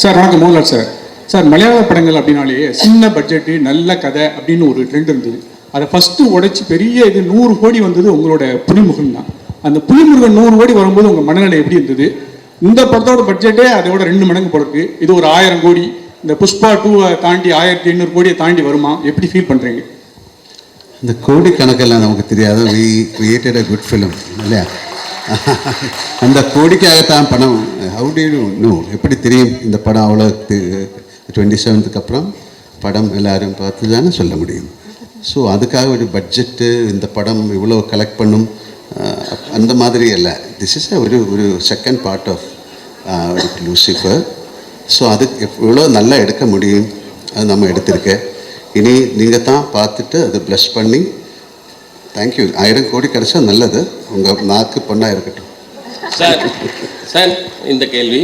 Sir வணக்கம் Mohanlal sir. Sir மலையாள படங்கள் அப்படின்னாலே சின்ன பட்ஜெட்டு நல்ல கதை அப்படின்னு ஒரு ட்ரெண்ட் இருந்தது. அதை ஃபஸ்ட்டு உடைச்சி பெரிய இது 100 கோடி வந்தது உங்களோட புலிமுருகன் தான். அந்த புலிமுருகன் 100 கோடி வரும்போது உங்கள் மனநிலை எப்படி இருந்தது? இந்த படத்தோட பட்ஜெட்டே அதோட 2 மடங்கு போடுறது, இது ஒரு 1000 கோடி, இந்த புஷ்பா 2 தாண்டி 1800 கோடியை தாண்டி வருமா? எப்படி ஃபீல் பண்ணுறீங்க? இந்த கோடி கணக்கெல்லாம் நமக்கு தெரியாது. We created a good film இல்லையா? அந்த கோடிக்காகத்தான் படம். How do you know? எப்படி தெரியும் இந்த படம் அவ்வளோ 27க்கு அப்புறம் படம் எல்லாரும் பார்த்து தானே சொல்ல முடியும். ஸோ அதுக்காக ஒரு பட்ஜெட்டு இந்த படம் இவ்வளோ கலெக்ட் பண்ணும் அந்த மாதிரி அல்ல. திஸ் இஸ் ஒரு second part of Lucifer. So அது எவ்வளோ நல்லா எடுக்க முடியும் அது நம்ம எடுத்திருக்கேன். இனி நீங்கள் தான் பார்த்துட்டு அதை ப்ளஸ் பண்ணி தேங்க்யூ. 1000 கோடி கிடைச்சா நல்லது. உங்கள் நாக்கு பொண்ணாக இருக்கட்டும். சார் இந்த கேள்வி,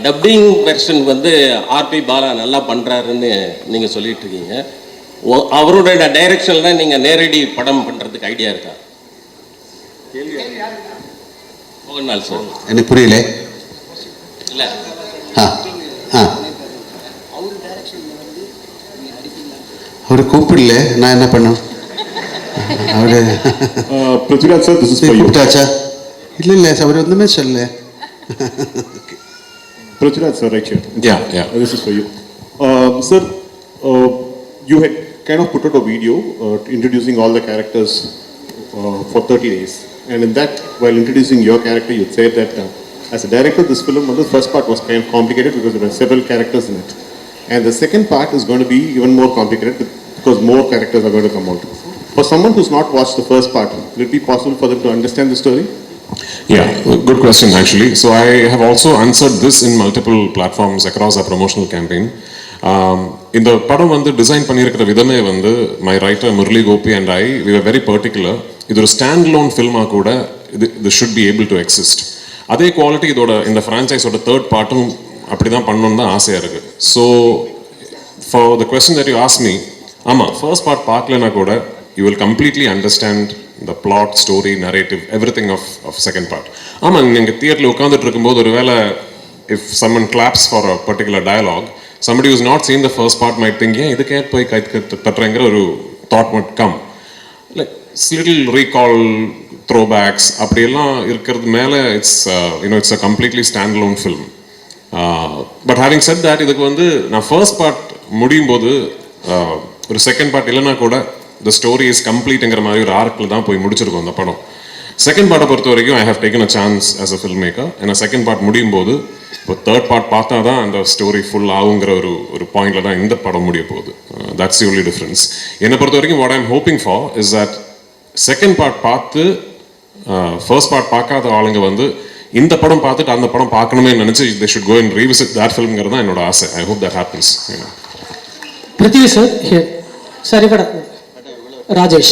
டப்பிங் வெர்ஷன் வந்து ஆர்பி பாலா நல்லா பண்ணுறாருன்னு நீங்கள் சொல்லிட்டு இருக்கீங்க. அவரோட டைரக்ஷனில் நீங்கள் நேரடி படம் பண்ணுறதுக்கு ஐடியா இருக்கா? மோகன்லால் சார். எனக்கு புரியல. இல்லை அவர் கூப்பிடல, நான் என்ன பண்ணோம்? அவரு Prithviraj sir, this is for you. கூப்பிட்டாச்சா? இல்லை அவர் ஒன்றுமே சொல்லல. Prithviraj sir, right here. Yeah. This is for you. Sir, you had kind of put out a video introducing all the characters for 30 days. And in that, while introducing your character, you said that as a director, this film, the first part was kind of complicated because there were several characters in it. And the second part is going to be even more complicated because more characters are going to come out. For someone who's not watched the first part, will it be possible for them to understand the story? Yeah, good question actually. So I have also answered this in multiple platforms across our promotional campaign. இந்த படம் வந்து design பண்ணியிருக்கிற விதமே வந்து my writer Murali Gopy and we were very particular. இது ஒரு stand loan ஃபில்மாக கூட இது should be able to exist. அதே குவாலிட்டி இதோட இந்த ஃப்ரான்ச்சைஸோட தேர்ட் பார்ட்டும் அப்படி தான் பண்ணணும்னு தான் ஆசையாக இருக்குது. So for the question that you ask me, ஆமாம், ஃபர்ஸ்ட் பார்ட் பார்க்கலனா கூட you will completely understand the plot, story, narrative, everything of second part. ஆமாம், நீங்கள் தியேட்டரில் உட்காந்துட்டு இருக்கும்போது ஒரு வேளை if someone claps for a particular dialogue, somebody who's not seen the first part might think, ஏன் இதுக்கே போய் கை தட்டுறங்கிற ஒரு thought might come. Like little recall, throwbacks அப்படியெல்லாம் இருக்கிறது மேலே it's a completely standalone film. But having said that, இதுக்கு வந்து நான் ஃபர்ஸ்ட் பார்ட் முடியும் போது ஒரு செகண்ட் பார்ட் இல்லைனா கூட the story is complete-ங்கிற மாதிரி ஒரு ஆர்க்கில் தான் போய் முடிச்சிருக்கோம் அந்த படம். செகண்ட் பார்ட்டை பொறுத்த வரைக்கும் I have taken a chance as a filmmaker. ஏன்னா செகண்ட் பார்ட் முடியும் போது இப்போ தேர்ட் பார்ட் பார்த்தா தான் அந்த ஸ்டோரி ஃபுல் ஆகுங்கிற ஒரு பாயிண்டில் தான் இந்த படம் முடிய போகுது. That's the only difference. என்னை பொறுத்த வரைக்கும் what I'm hoping for is that second part பார்த்து ஃபர்ஸ்ட் பார்ட் பார்க்காத ஆளுங்க வந்து இந்த படம் பார்த்துட்டு அந்த படம் பார்க்கணுமே நினச்சி they should go and revisit that film-ங்கிறது தான் என்னோட ஆசை. I hope that happens. Prithvi sir, here. Sorry, Rajesh.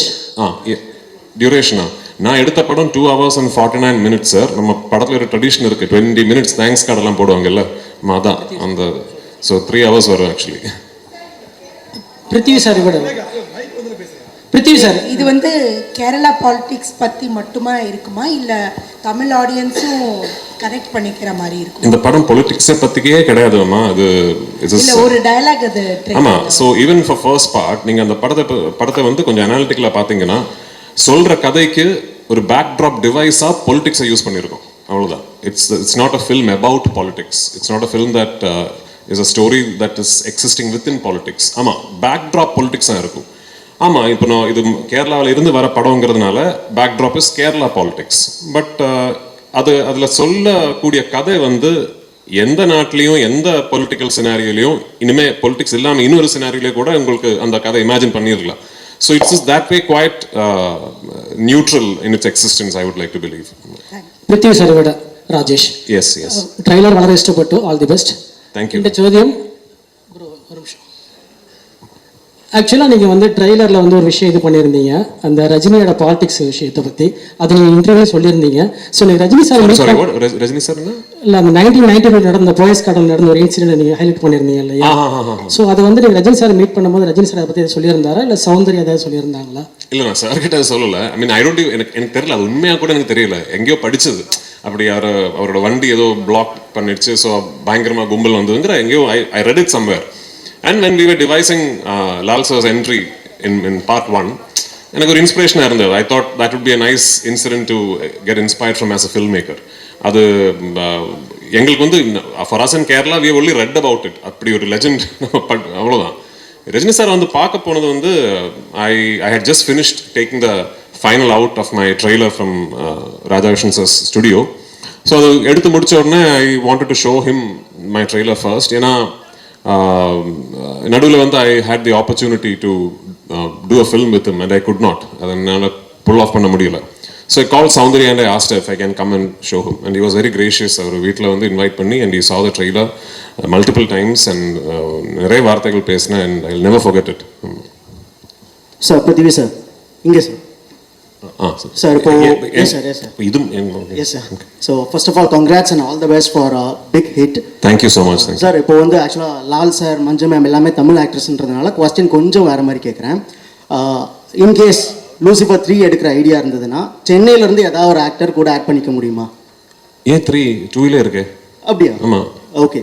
டியூரேஷனா நான் எடுத்த படம் 2 hours and 49 minutes சார். நம்ம படத்தில் ஒரு ட்ரெடிஷன் இருக்குது, 20 minutes தேங்க்ஸ் கார்டெல்லாம் போடுவாங்கல்ல, அதான் அந்த. ஸோ 3 hours வரும் ஆக்சுவலி. பிருத்திவி சார் பிருத்திவி சார், இது வந்து கேரளா பாலிடிக்ஸ் பற்றி மட்டுமா இருக்குமா இல்லை தமிழ் ஆடியன்ஸும் கனெக்ட் பண்ணிக்கிற மாதிரி இருக்கும்? இந்த படம் பொலிட்டிக்ஸை பற்றிக்கே கிடையாதுமா, அது ஒரு டயலாக் அது. ஆமாம். So even for first part நீங்கள் அந்த படத்தை வந்து கொஞ்சம் அனாலிட்டிக்கலாக பார்த்தீங்கன்னா சொல்கிற கதைக்கு ஒரு பேக் ட்ராப் டிவைஸாக பொலிட்டிக்ஸை யூஸ் பண்ணியிருக்கோம், அவ்வளோதான். It's not a film about politics. It's not a film that is a story that is existing within politics. ஆமாம், பேக் ட்ராப் பொலிட்டிக்ஸாக இருக்கும். ஆமாம், இப்போ நான் இது கேரளாவில் இருந்து வர படங்கிறதுனால backdrop is Kerala politics. But அதில் சொல்லக்கூடிய கதை வந்து எந்த நாட்டிலையும் எந்த பொலிட்டிக்கல் சினாரியோலையும் இனிமேல் பொலிட்டிக்ஸ் இல்லாமல் இன்னொரு சினாரியோலையும் கூட உங்களுக்கு அந்த கதை இமேஜின் பண்ணிடலாம். So it's is that way quite neutral in its existence, I would like to believe. Prithvi sir விட ராஜேஷ். எஸ் ட்ரைலர் வளர இஷ்டப்பட்டு ஆல் தி பெஸ்ட். தேங்க்யூ. இந்த ചോദ്യം ஒரு நிமிஷம். ஆக்சுவலாக நீங்கள் வந்து ட்ரெய்லரில் வந்து ஒரு விஷயம் இது பண்ணியிருந்தீங்க, அந்த ரஜினியோட பாலிடிக்ஸ் விஷயத்தை பற்றி. அது நீங்கள் இன்டர்வியூ சொல்லியிருந்தீங்க. ஸோ நீங்கள் ரஜினி சார் ரஜினி சார் இல்லை, அந்த 1990 நடந்த போயஸ் கார்டன் நடந்த ஒரு இன்சிடென்ட் நீங்கள் ஹைலைட் பண்ணியிருந்தீங்க இல்லையா? ஸோ அது வந்து நீங்கள் ரஜினி சார் மீட் பண்ணும்போது ரஜினி சார் அதை பற்றி சொல்லியிருந்தாரா இல்லை சௌந்தர்யா ஏதாவது சொல்லியிருந்தாங்களா? இல்லை, நான் சார் கிட்ட சொல்லலை. ஐ மீன் ஐ டோன்ட், எனக்கு தெரியல, அது உண்மையாக கூட எனக்கு தெரியல, எங்கேயோ படிச்சது. அப்படி அவரோட வண்டி ஏதோ பிளாக் பண்ணிடுச்சு, ஸோ பயங்கரமாக கும்பல் வந்ததுங்கிற எங்கேயோ I read it somewhere. And when we were devising Lal sir's entry in part 1, எனக்கு ஒரு இன்ஸ்பிரேஷனாக இருந்தது. I thought that would be a nice incident to get inspired from as a filmmaker. அது எங்களுக்கு வந்து for us in Kerala we have only read about it. அப்படி ஒரு legend அவ்வளோதான். ரஜினி சார் வந்து பார்க்க போனது வந்து I had just finished taking the final out of my trailer from Radhakrishnan sir's studio. So அது எடுத்து முடிச்ச உடனே I wanted to show him my trailer first. ஏன்னா நடுவில் வந்து I had the opportunity to do a film with him and I could not. அதை என்னால் pull off பண்ண முடியல. So I called Soundarya and I asked her if I can come and show him. And he was very gracious. அவர் வீட்டில் வந்து invite பண்ணி and he saw the trailer multiple times and நிறைய வார்த்தைகள் பேசினேன் and I'll never forget it. Sir Prithvi sir இங்கே sir sir இப்போ yes sir இது yes sir so first of all congrats and all the best for big hit. Thank you so much. Sir இப்போ வந்து ஆக்சுவலாக Lal sir மஞ்சு ma'am எல்லாமே Tamil ஆக்ட்ரஸ்ன்றதுனால question கொஞ்சம் வேறு மாதிரி கேட்குறேன். இன்கேஸ் லூசிஃபர் 3 எடுக்கிற ஐடியா இருந்ததுன்னா சென்னையிலேருந்து ஏதாவது ஒரு ஆக்டர் கூட ஆட் பண்ணிக்க முடியுமா? ஏன் 3 2 இருக்கே. அப்படியா? ஆமாம். ஓகே.